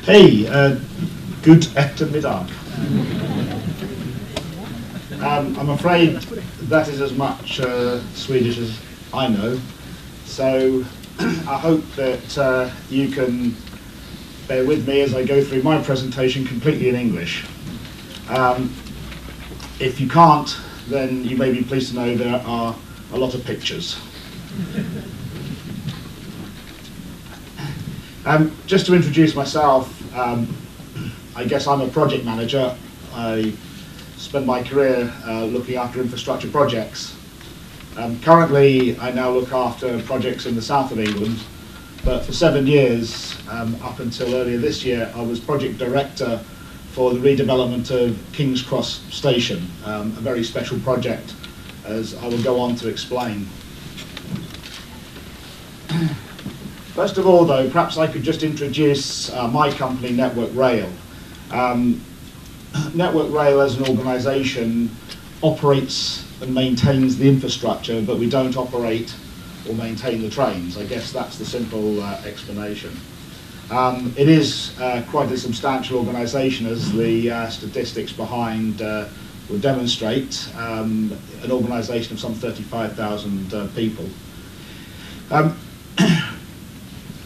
Hej, good eftermiddag. I'm afraid that is as much Swedish as I know, so I hope that you can bear with me as I go through my presentation completely in English. If you can't, then you may be pleased to know there are a lot of pictures. Just to introduce myself, I guess I'm a project manager. I spend my career looking after infrastructure projects. Currently, I now look after projects in the south of England, but for 7 years, up until earlier this year, I was project director for the redevelopment of King's Cross Station, a very special project, as I will go on to explain. First of all, though, perhaps I could just introduce my company, Network Rail. Network Rail as an organisation operates and maintains the infrastructure, but we don't operate or maintain the trains. I guess that's the simple explanation. It is quite a substantial organisation, as the statistics behind will demonstrate, an organisation of some 35,000 people.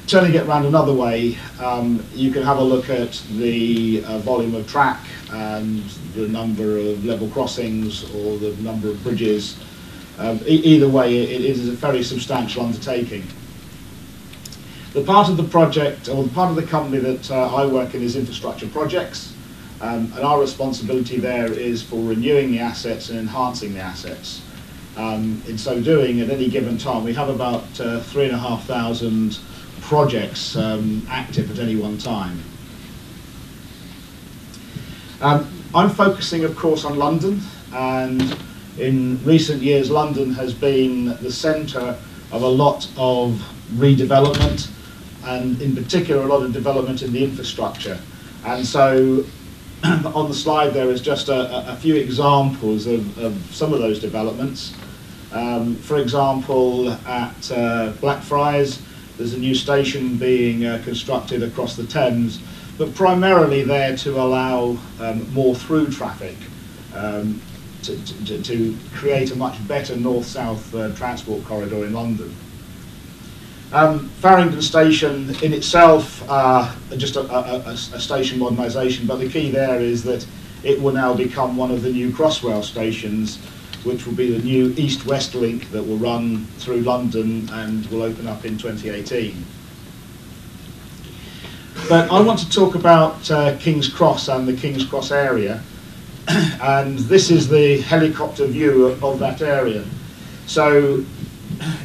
Turning it around another way, you can have a look at the volume of track and the number of level crossings or the number of bridges. Either way, it is a very substantial undertaking. The part of the project, or the part of the company that I work in, is infrastructure projects, and our responsibility there is for renewing the assets and enhancing the assets. In so doing, at any given time, we have about 3,500 projects active at any one time. I'm focusing, of course, on London, and in recent years London has been the centre of a lot of redevelopment, and in particular a lot of development in the infrastructure. And so on the slide there is just a few examples of some of those developments. For example, at Blackfriars, there's a new station being constructed across the Thames, but primarily there to allow more through traffic, to create a much better north-south transport corridor in London. Farringdon Station in itself, just a station modernisation, but the key there is that it will now become one of the new Crossrail stations, which will be the new east-west link that will run through London and will open up in 2018. But I want to talk about King's Cross and the King's Cross area, and this is the helicopter view of that area. So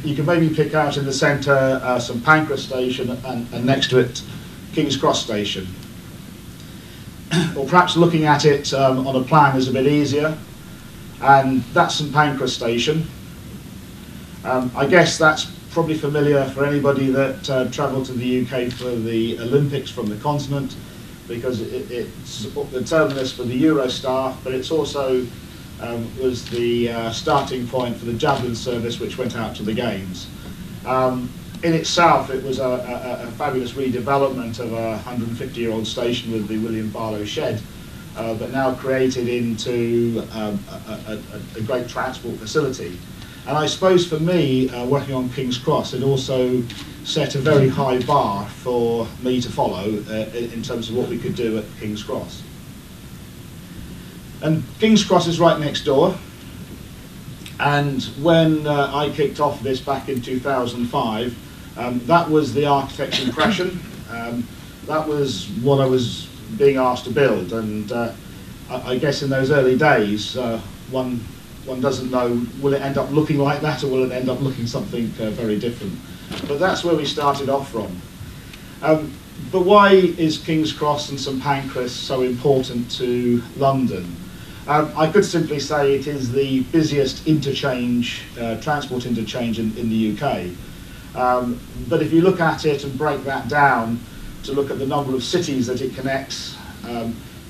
you can maybe pick out in the centre St Pancras Station and next to it King's Cross Station. Or perhaps looking at it on a plan is a bit easier. And that's St Pancras Station. I guess that's probably familiar for anybody that travelled to the UK for the Olympics from the continent, because it's the terminus for the Eurostar, but it's also was the starting point for the Javelin service which went out to the Games. In itself, it was a fabulous redevelopment of a 150-year-old station with the William Barlow shed, but now created into a great transport facility. And I suppose for me, working on King's Cross, it also set a very high bar for me to follow in terms of what we could do at King's Cross. And King's Cross is right next door, and when I kicked off this back in 2005, that was the architect's impression. That was what I was being asked to build, and I guess in those early days one doesn't know, will it end up looking like that or will it end up looking something very different, but that's where we started off from. But why is King's Cross and St Pancras so important to London? I could simply say it is the busiest interchange, transport interchange in the UK, but if you look at it and break that down to look at the number of cities that it connects,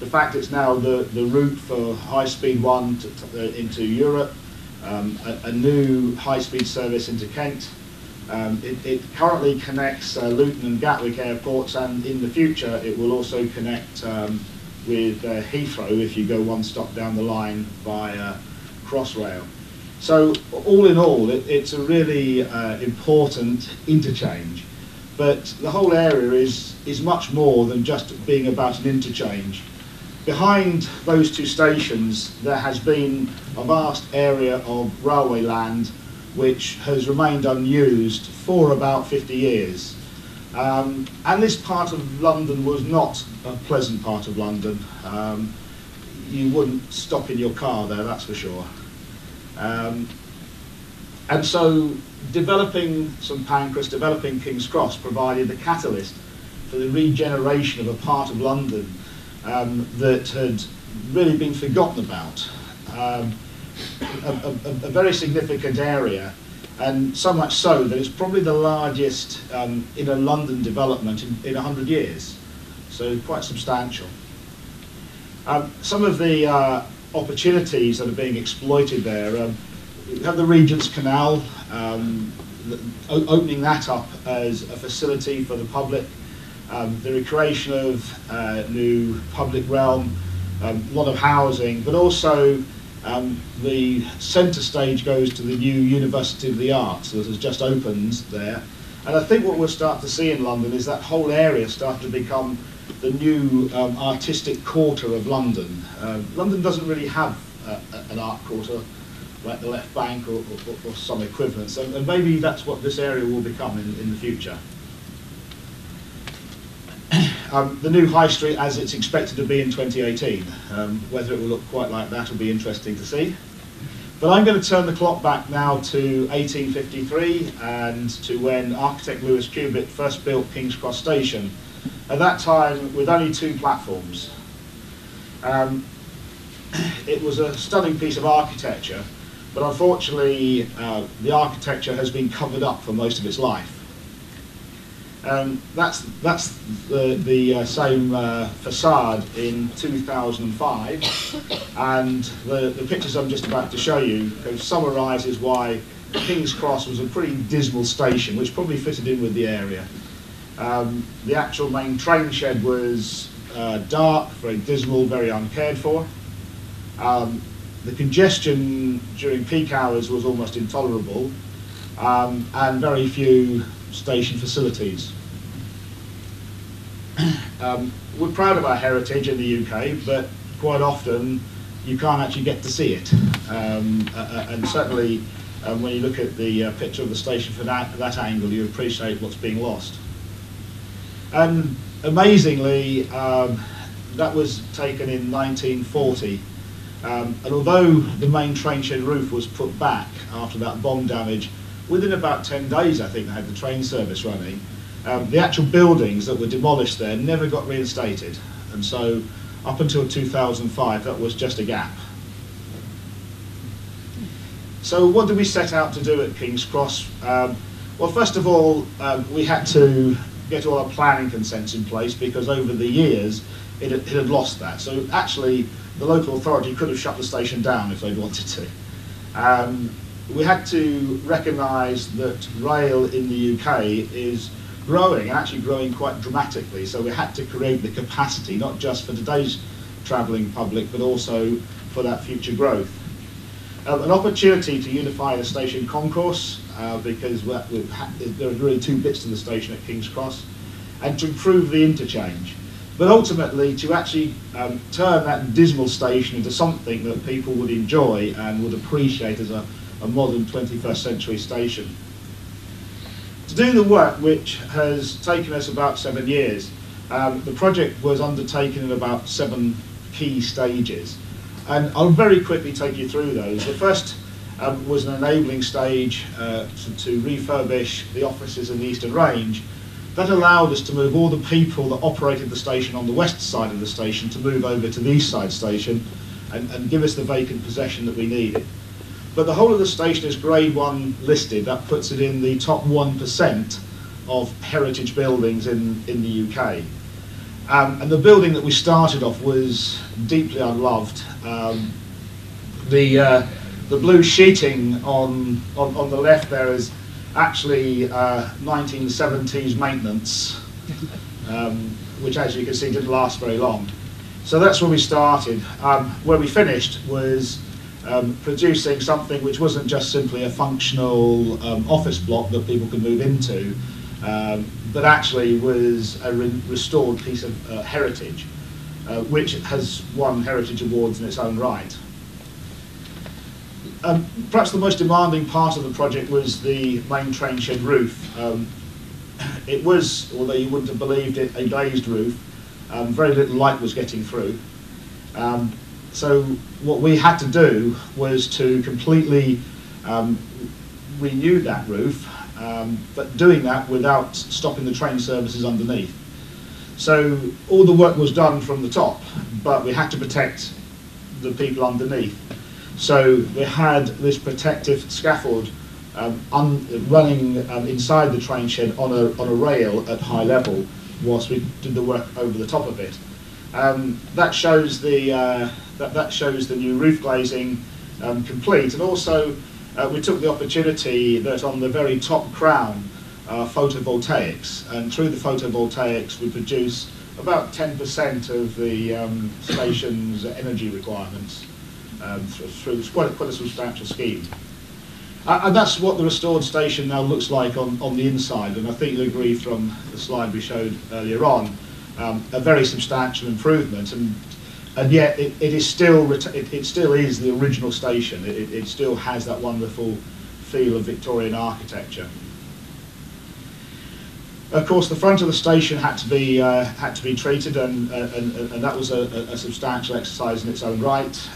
the fact it's now the route for high-speed one into Europe, a new high-speed service into Kent, It currently connects Luton and Gatwick airports, and in the future it will also connect with Heathrow if you go one stop down the line via Crossrail. So all in all, it's a really important interchange. But the whole area is much more than just being about an interchange. Behind those two stations, there has been a vast area of railway land which has remained unused for about 50 years. And this part of London was not a pleasant part of London. You wouldn't stop in your car there, that's for sure. And so developing St Pancras, developing King's Cross provided the catalyst for the regeneration of a part of London that had really been forgotten about. A very significant area, and so much so that it's probably the largest inner London development in 100 years, so quite substantial. Some of the opportunities that are being exploited there, we have the Regent's Canal, opening that up as a facility for the public, the recreation of new public realm, a lot of housing, but also the centre stage goes to the new University of the Arts that has just opened there. And I think what we'll start to see in London is that whole area start to become the new artistic quarter of London. London doesn't really have an art quarter like the Left Bank or some equivalents, and maybe that's what this area will become in the future. The new High Street, as it's expected to be in 2018, whether it will look quite like that will be interesting to see. But I'm going to turn the clock back now to 1853 and to when architect Lewis Cubitt first built King's Cross Station, at that time with only 2 platforms. It was a stunning piece of architecture, but unfortunately the architecture has been covered up for most of its life. That's the same facade in 2005, and the pictures I'm just about to show you summarises why King's Cross was a pretty dismal station, which probably fitted in with the area. The actual main train shed was dark, very dismal, very uncared for. The congestion during peak hours was almost intolerable, and very few station facilities. We're proud of our heritage in the UK, but quite often you can't actually get to see it. And certainly when you look at the picture of the station from that angle, you appreciate what's being lost. And amazingly, that was taken in 1940. And although the main train shed roof was put back after that bomb damage, within about 10 days, I think, they had the train service running. The actual buildings that were demolished there never got reinstated. And so up until 2005, that was just a gap. So what did we set out to do at King's Cross? Well, first of all, we had to get all our planning consents in place, because over the years, it had lost that. So actually, the local authority could have shut the station down if they'd wanted to. We had to recognise that rail in the UK is growing, and actually growing quite dramatically, so we had to create the capacity, not just for today's travelling public, but also for that future growth. An opportunity to unify the station concourse, because there are really 2 bits to the station at King's Cross, and to improve the interchange. But ultimately to actually turn that dismal station into something that people would enjoy and would appreciate as a modern 21st century station. To do the work, which has taken us about 7 years, the project was undertaken in about 7 key stages. And I'll very quickly take you through those. The first was an enabling stage to refurbish the offices in the Eastern Range. That allowed us to move all the people that operated the station on the west side of the station to move over to the east side station and give us the vacant possession that we needed. But the whole of the station is Grade 1 listed. That puts it in the top 1% of heritage buildings in the UK. And the building that we started off was deeply unloved. The blue sheeting on the left there is actually 1970s maintenance, which as you can see didn't last very long. So that's where we started. Where we finished was producing something which wasn't just simply a functional office block that people could move into, but actually was a restored piece of heritage, which has won heritage awards in its own right. Perhaps the most demanding part of the project was the main train shed roof. It was, although you wouldn't have believed it, a glazed roof. Very little light was getting through. So what we had to do was to completely renew that roof, but doing that without stopping the train services underneath. So all the work was done from the top, but we had to protect the people underneath. So we had this protective scaffold running inside the train shed on a rail at high level whilst we did the work over the top of it. That shows the new roof glazing complete, and also we took the opportunity that on the very top crown are photovoltaics, and through the photovoltaics we produce about 10% of the station's energy requirements through quite a substantial scheme. And that's what the restored station now looks like on the inside, and I think you'll agree from the slide we showed earlier on, a very substantial improvement, and yet it still is the original station. It still has that wonderful feel of Victorian architecture. Of course, the front of the station had to be treated, and that was a substantial exercise in its own right,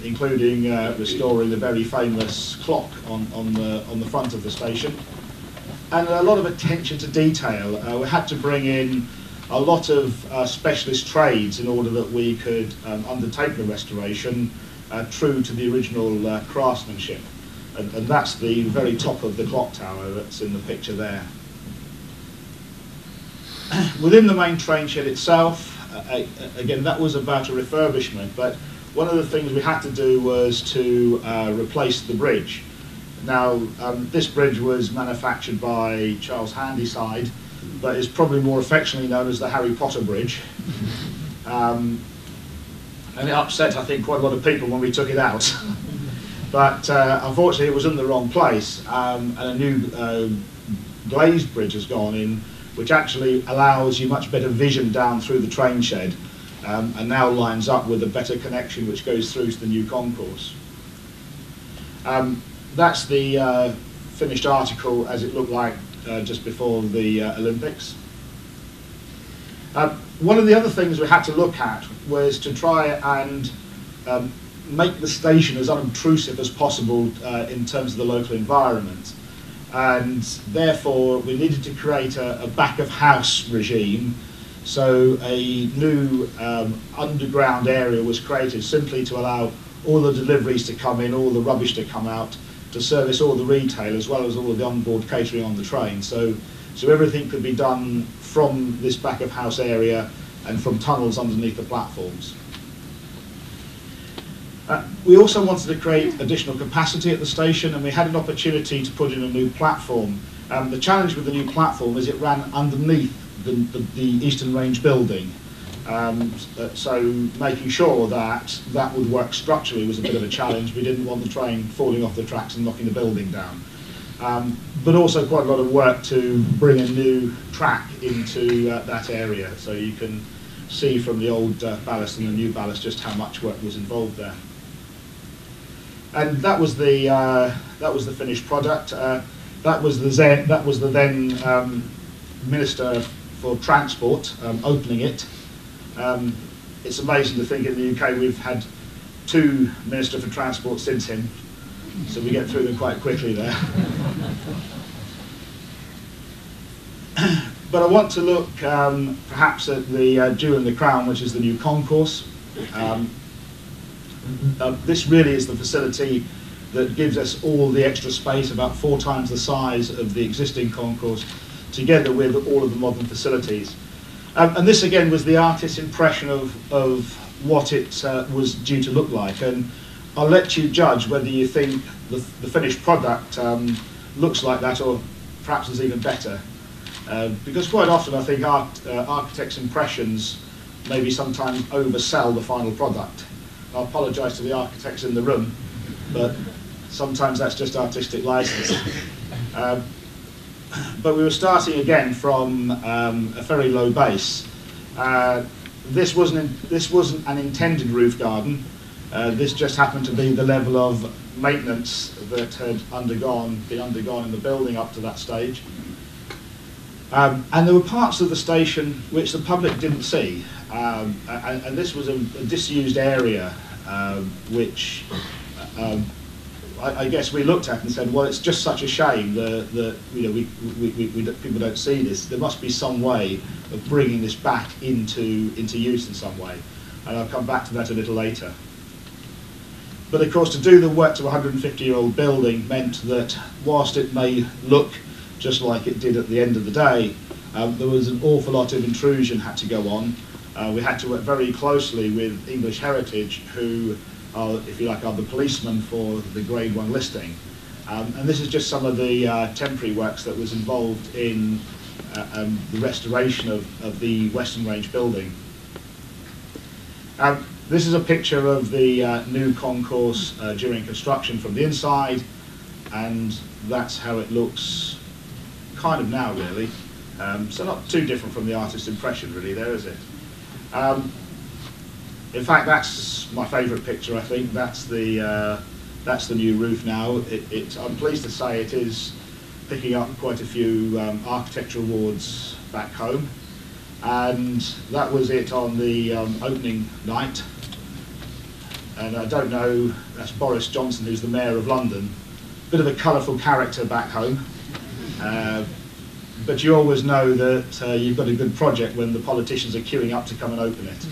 including restoring the very famous clock on the front of the station, and a lot of attention to detail. We had to bring in a lot of specialist trades in order that we could undertake the restoration true to the original craftsmanship, and that's the very top of the clock tower that's in the picture there. Within the main train shed itself, again, that was about a refurbishment, but one of the things we had to do was to replace the bridge. Now, this bridge was manufactured by Charles Handyside, but is probably more affectionately known as the Harry Potter Bridge. And it upset, I think, quite a lot of people when we took it out. But unfortunately, it was in the wrong place, and a new glazed bridge has gone in, which actually allows you much better vision down through the train shed, and now lines up with a better connection which goes through to the new concourse. That's the finished article as it looked like just before the Olympics. One of the other things we had to look at was to try and make the station as unobtrusive as possible in terms of the local environment. And therefore we needed to create a back of house regime, so a new underground area was created simply to allow all the deliveries to come in, all the rubbish to come out, to service all the retail as well as all of the onboard catering on the train. So everything could be done from this back of house area and from tunnels underneath the platforms. We also wanted to create additional capacity at the station, and we had an opportunity to put in a new platform. The challenge with the new platform is it ran underneath the Eastern Range building, so making sure that that would work structurally was a bit of a challenge. We didn't want the train falling off the tracks and knocking the building down, but also quite a lot of work to bring a new track into that area, so you can see from the old ballast and the new ballast just how much work was involved there. And that was the finished product. That was the then Minister for Transport opening it. It's amazing to think in the UK we've had two Minister for Transport since him, so we get through them quite quickly there. But I want to look perhaps at the Jewel in the Crown, which is the new concourse. This really is the facility that gives us all the extra space, about 4 times the size of the existing concourse, together with all of the modern facilities. And this again was the artist's impression of what it was due to look like, and I'll let you judge whether you think the finished product looks like that, or perhaps is even better. Because quite often I think architects' impressions maybe sometimes oversell the final product. I apologise to the architects in the room, but sometimes that's just artistic license. But we were starting again from a very low base. This wasn't an intended roof garden. This just happened to be the level of maintenance that had been undergone in the building up to that stage. And there were parts of the station which the public didn't see. And this was a disused area which I guess we looked at and said, well, it's just such a shame that people don't see this. There must be some way of bringing this back into use in some way. And I'll come back to that a little later. But of course, to do the work to a 150-year-old building meant that whilst it may look just like it did at the end of the day, there was an awful lot of intrusion had to go on. We had to work very closely with English Heritage, who are, if you like, are the policemen for the Grade 1 listing. And this is just some of the temporary works that was involved in the restoration of the Western Range building. This is a picture of the new concourse during construction from the inside, and that's how it looks kind of now, really. So not too different from the artist's impression, really, there, is it? In fact, that's my favourite picture, I think. That's the new roof now. I'm pleased to say it is picking up quite a few architecture awards back home. And that was it on the opening night. And I don't know, that's Boris Johnson, who's the Mayor of London. Bit of a colourful character back home. But you always know that you've got a good project when the politicians are queuing up to come and open it.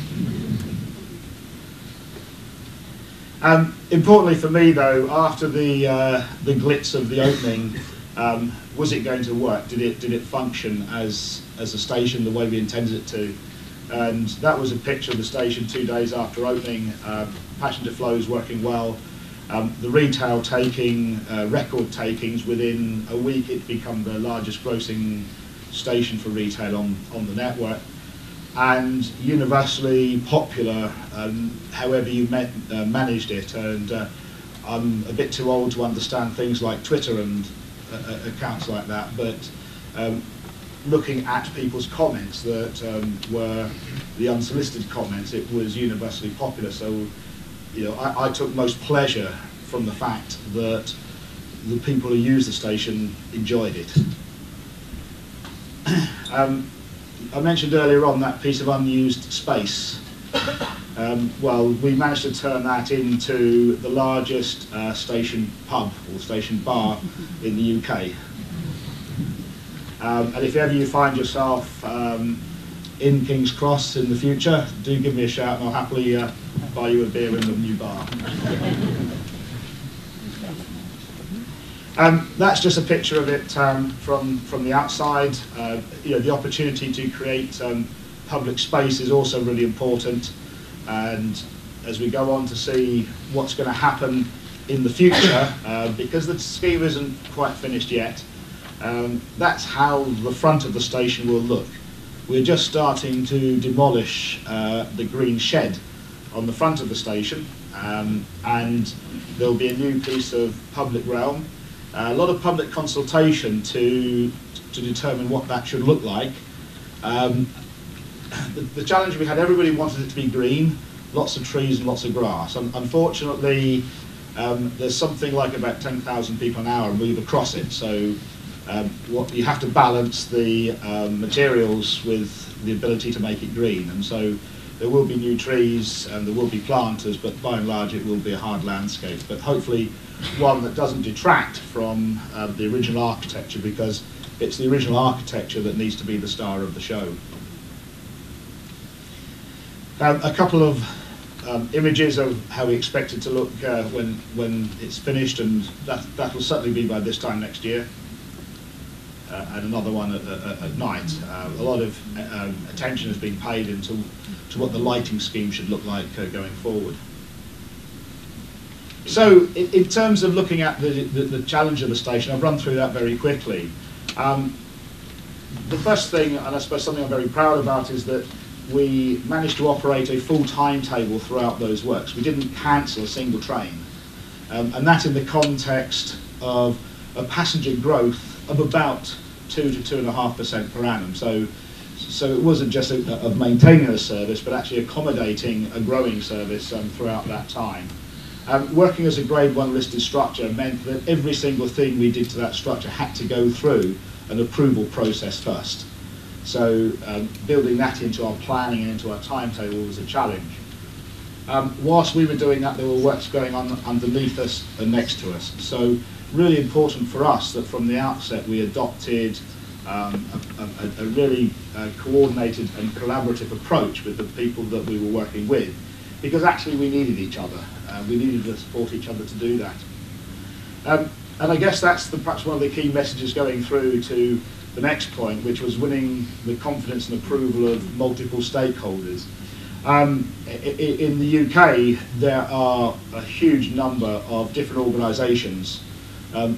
Importantly for me, though, after the glitz of the opening, was it going to work? Did it function as a station the way we intended it to? And that was a picture of the station 2 days after opening. Passenger flows working well. The retail taking record takings. Within a week, it became the largest grossing station for retail on the network, and universally popular, however you managed it. And I'm a bit too old to understand things like Twitter and accounts like that, but looking at people's comments that were the unsolicited comments, it was universally popular. So, I took most pleasure from the fact that the people who used the station enjoyed it. I mentioned earlier on that piece of unused space. Well, we managed to turn that into the largest station pub or station bar in the UK. And if ever you find yourself in King's Cross in the future, do give me a shout and I'll happily buy you a beer in the new bar. That's just a picture of it from the outside. The opportunity to create public space is also really important. And as we go on to see what's going to happen in the future, because the scheme isn't quite finished yet, that's how the front of the station will look. We're just starting to demolish the green shed on the front of the station, and there'll be a new piece of public realm. A lot of public consultation to determine what that should look like. The challenge we had, everybody wanted it to be green, lots of trees and lots of grass. Unfortunately, there's something like about 10,000 people an hour move across it, so what you have to balance the materials with the ability to make it green. And so there will be new trees and there will be planters, but by and large it will be a hard landscape, but hopefully one that doesn't detract from the original architecture, because it's the original architecture that needs to be the star of the show. A couple of images of how we expect it to look when it's finished, and that will certainly be by this time next year. And another one at night. A lot of attention has been paid into what the lighting scheme should look like going forward. So in terms of looking at the challenge of the station, I've run through that very quickly. The first thing, and I suppose something I'm very proud about, is that we managed to operate a full timetable throughout those works. We didn't cancel a single train, and that in the context of a passenger growth of about 2 to 2.5% per annum. So it wasn't just of maintaining a service, but actually accommodating a growing service throughout that time. Working as a Grade 1 listed structure meant that every single thing we did to that structure had to go through an approval process first. So building that into our planning and into our timetable was a challenge. Whilst we were doing that, there were works going on underneath us and next to us. So really important for us that from the outset we adopted a really coordinated and collaborative approach with the people that we were working with, because actually we needed each other. We needed to support each other to do that. And I guess that's perhaps one of the key messages going through to the next point, which was winning the confidence and approval of multiple stakeholders. In the UK, there are a huge number of different organisations,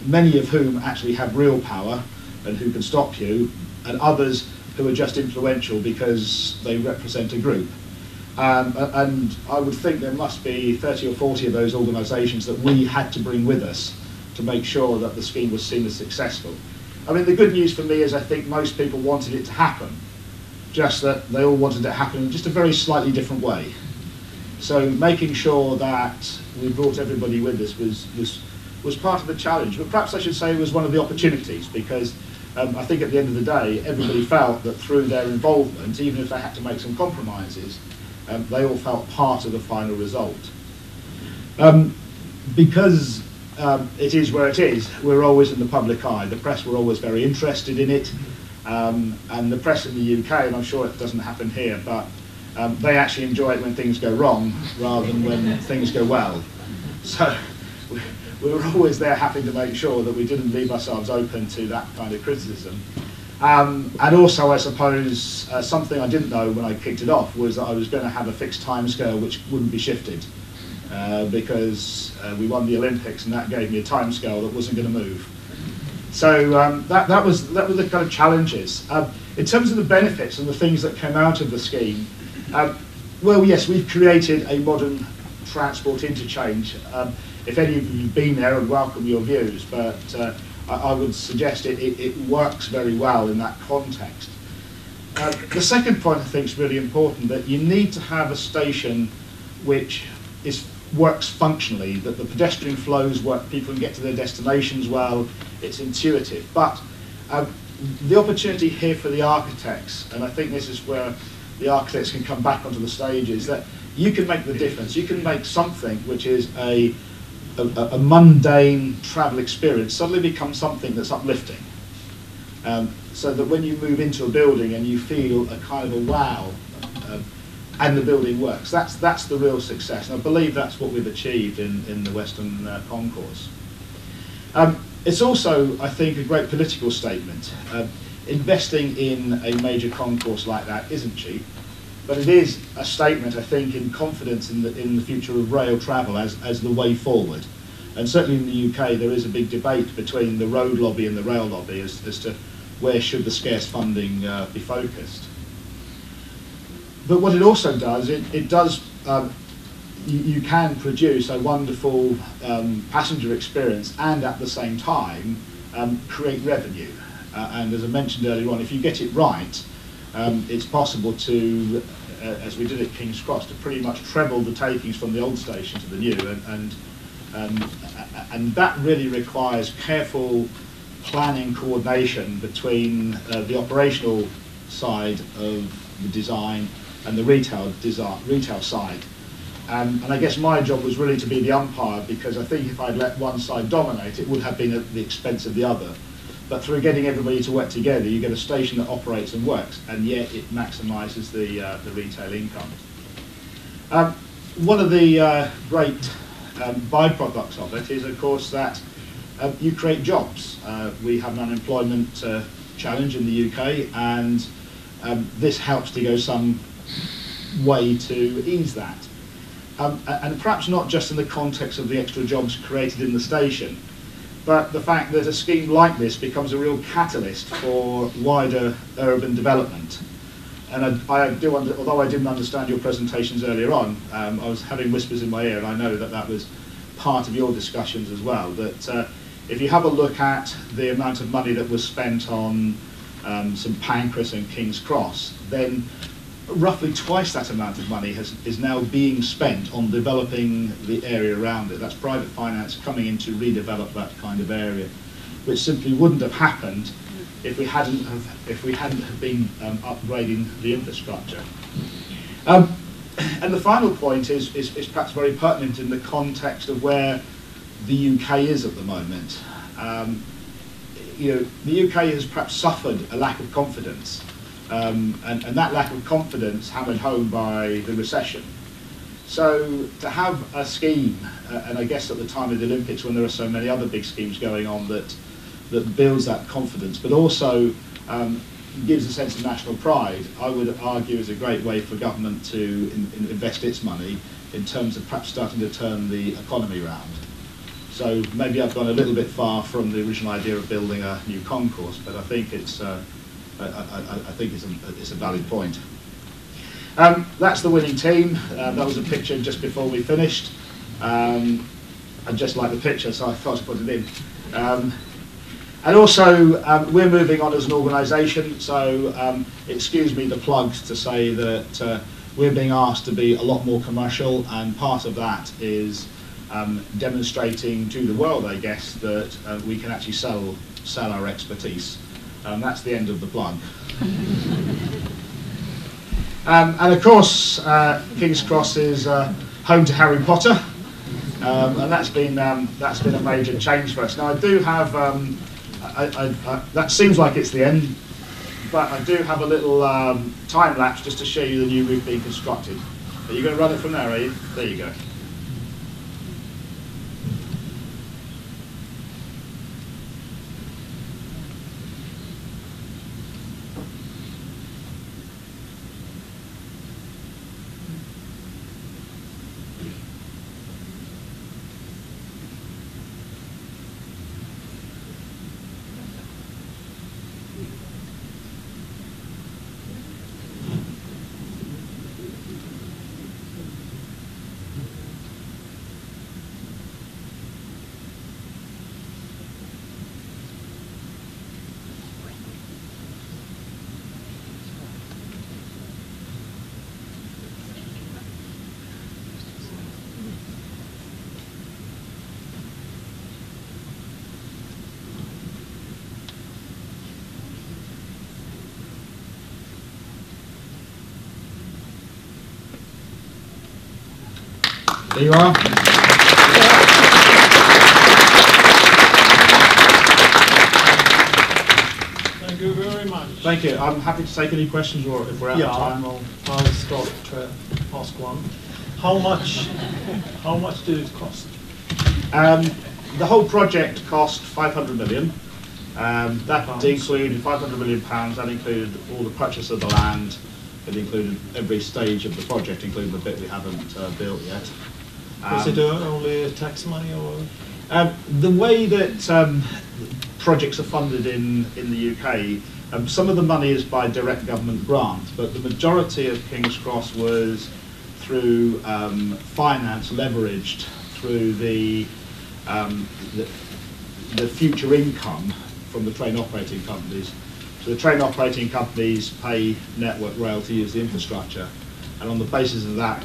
many of whom actually have real power and who can stop you, and others who are just influential because they represent a group. And I would think there must be 30 or 40 of those organisations that we had to bring with us to make sure that the scheme was seen as successful. I mean, the good news for me is I think most people wanted it to happen, just that they all wanted it to happen in just a very slightly different way. So making sure that we brought everybody with us was part of the challenge, but perhaps I should say it was one of the opportunities, because I think at the end of the day, everybody felt that through their involvement, even if they had to make some compromises, they all felt part of the final result. Because it is where it is, we're always in the public eye. The press were always very interested in it, and the press in the UK, and I'm sure it doesn't happen here, but they actually enjoy it when things go wrong rather than when things go well. So we were always there having to make sure that we didn't leave ourselves open to that kind of criticism. And also, I suppose, something I didn't know when I kicked it off was that I was going to have a fixed timescale which wouldn't be shifted, because we won the Olympics and that gave me a timescale that wasn't going to move. So that was the kind of challenges. In terms of the benefits and the things that came out of the scheme, well, yes, we've created a modern transport interchange. If any of you have been there, I'd welcome your views, but I would suggest it works very well in that context. The second point I think is really important, that you need to have a station which works functionally, that the pedestrian flows work, people can get to their destinations well, it's intuitive. But the opportunity here for the architects, and I think this is where the architects can come back onto the stage, is that you can make the difference. You can make something which is a mundane travel experience suddenly become something that's uplifting. So that when you move into a building and you feel a kind of a wow, and the building works, that's the real success. And I believe that's what we've achieved in the Western Concourse. It's also, I think, a great political statement. Investing in a major concourse like that isn't cheap, but it is a statement, I think, in confidence in the future of rail travel as the way forward. And certainly in the UK, there is a big debate between the road lobby and the rail lobby as to where should the scarce funding be focused. But what it also does, it does, you can produce a wonderful passenger experience and at the same time create revenue. And as I mentioned earlier on, if you get it right, it's possible to, as we did at King's Cross, to pretty much treble the takings from the old station to the new, and that really requires careful planning coordination between the operational side of the design and the retail side. And I guess my job was really to be the umpire, because I think if I'd let one side dominate, it would have been at the expense of the other. But through getting everybody to work together, you get a station that operates and works, and yet it maximises the retail income. One of the great byproducts of it is, of course, that you create jobs. We have an unemployment challenge in the UK, and this helps to go some way to ease that. And perhaps not just in the context of the extra jobs created in the station, but the fact that a scheme like this becomes a real catalyst for wider urban development. And although I didn't understand your presentations earlier on, I was having whispers in my ear, and I know that that was part of your discussions as well, that if you have a look at the amount of money that was spent on St Pancras and King's Cross, then roughly twice that amount of money is now being spent on developing the area around it. That's private finance coming in to redevelop that kind of area, which simply wouldn't have happened if we hadn't have been upgrading the infrastructure. And the final point is perhaps very pertinent in the context of where the UK is at the moment. You know, the UK has perhaps suffered a lack of confidence, and that lack of confidence hammered home by the recession. So to have a scheme, and I guess at the time of the Olympics when there are so many other big schemes going on that builds that confidence, but also gives a sense of national pride, I would argue is a great way for government to invest its money in terms of perhaps starting to turn the economy around. So maybe I've gone a little bit far from the original idea of building a new concourse, but I think it's a valid point. That's the winning team. That was a picture just before we finished. I just like the picture, so I thought to put it in. And also, we're moving on as an organisation, so excuse me the plugs to say that we're being asked to be a lot more commercial, and part of that is demonstrating to the world, I guess, that we can actually sell our expertise. That's the end of the plug. And of course, King's Cross is home to Harry Potter, and that's been a major change for us. Now, I do have that seems like it's the end, but I do have a little time lapse just to show you the new roof being constructed. Are you going to run it from there, are you? There you go. There you are. Thank you very much. Thank you. I'm happy to take any questions, or if we're out of time, I'll start to ask one. How much did it cost? The whole project cost 500 million. That included 500 million pounds. That included all the purchase of the land. It included every stage of the project, including the bit we haven't built yet. Is it only tax money, or? The way that projects are funded in the UK, some of the money is by direct government grant, but the majority of King's Cross was through finance leveraged through the future income from the train operating companies. So the train operating companies pay network rail to use the infrastructure, and on the basis of that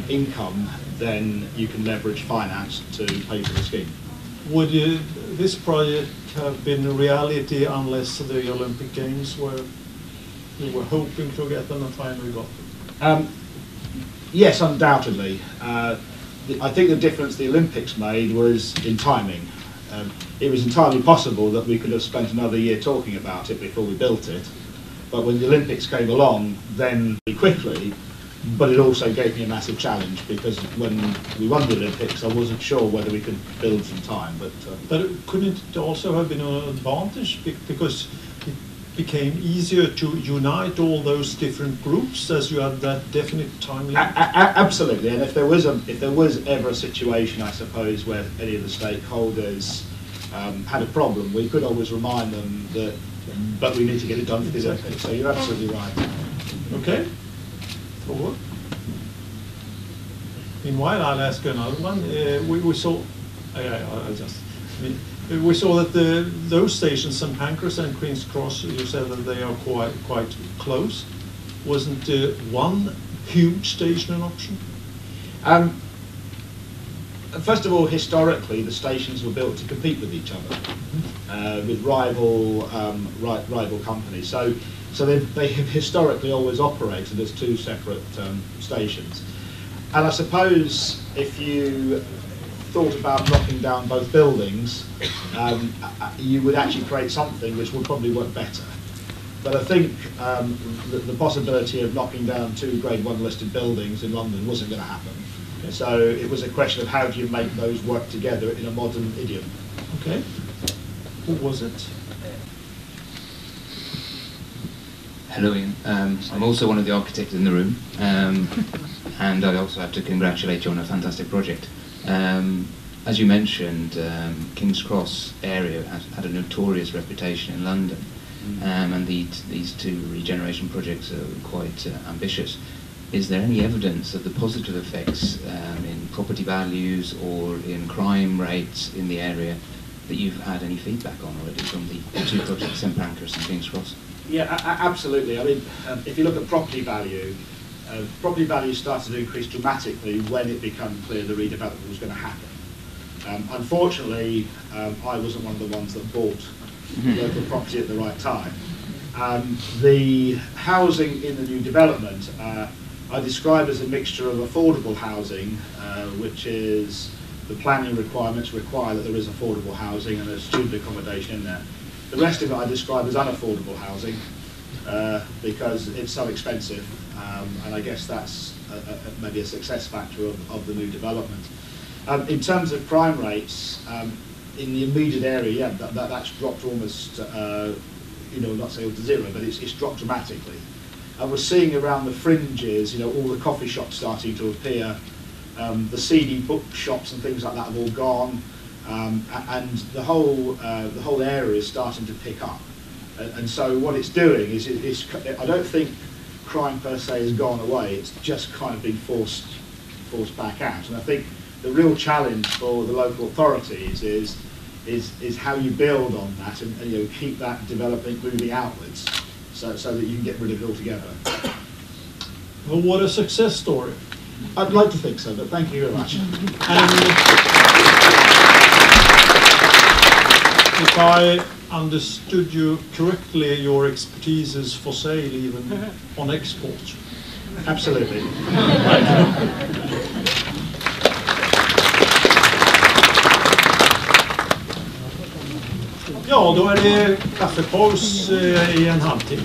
income, then you can leverage finance to pay for the scheme. Would this project have been a reality unless the Olympic Games were hoping to get them and finally got them? Yes, undoubtedly. I think the difference the Olympics made was in timing. It was entirely possible that we could have spent another year talking about it before we built it, but when the Olympics came along, then quickly. But it also gave me a massive challenge, because when we won the Olympics, I wasn't sure whether we could build in time. But couldn't it also have been an advantage, because it became easier to unite all those different groups as you had that definite time limit? Absolutely. And if there was ever a situation, I suppose, where any of the stakeholders had a problem, we could always remind them that, but we need to get it done for this. So you're absolutely right. Okay. Forward. Meanwhile, I'll ask another one. We saw. We saw that those stations, St Pancras and Queen's Cross, you said that they are quite close. Wasn't one huge station an option? First of all, historically, the stations were built to compete with each other, with rival companies. So they have historically always operated as two separate stations. And I suppose if you thought about knocking down both buildings, you would actually create something which would probably work better. But I think the possibility of knocking down two Grade 1 listed buildings in London wasn't going to happen. Okay. So it was a question of how do you make those work together in a modern idiom. Okay. Who was it? Hello, Ian. I'm also one of the architects in the room, and I also have to congratulate you on a fantastic project. As you mentioned, King's Cross area has had a notorious reputation in London, and these two regeneration projects are quite ambitious. Is there any evidence of the positive effects in property values or in crime rates in the area that you've had any feedback on already from the two projects, St Pancras and King's Cross? Yeah, absolutely. I mean, if you look at property value started to increase dramatically when it became clear the redevelopment was going to happen. Unfortunately, I wasn't one of the ones that bought local property at the right time. The housing in the new development I describe as a mixture of affordable housing, which is the planning requirements require that there is affordable housing and there's student accommodation in there. The rest of it I describe as unaffordable housing because it's so expensive, and I guess that's maybe a success factor of the new development. In terms of crime rates, in the immediate area, yeah, that's dropped almost, not saying to zero, but it's dropped dramatically. And we're seeing around the fringes, all the coffee shops starting to appear, the CD book shops and things like that have all gone, and the whole area is starting to pick up. And so what it's doing is, I don't think crime per se has gone away. It's just kind of been forced back out. And I think the real challenge for the local authorities is how you build on that and keep that development moving outwards, so that you can get rid of it altogether. Well, what a success story! I'd like to think so, but thank you very much. And if I understood you correctly, your expertise is for sale even on export. Absolutely. Ja, då är det kaffepaus i en halvtimme.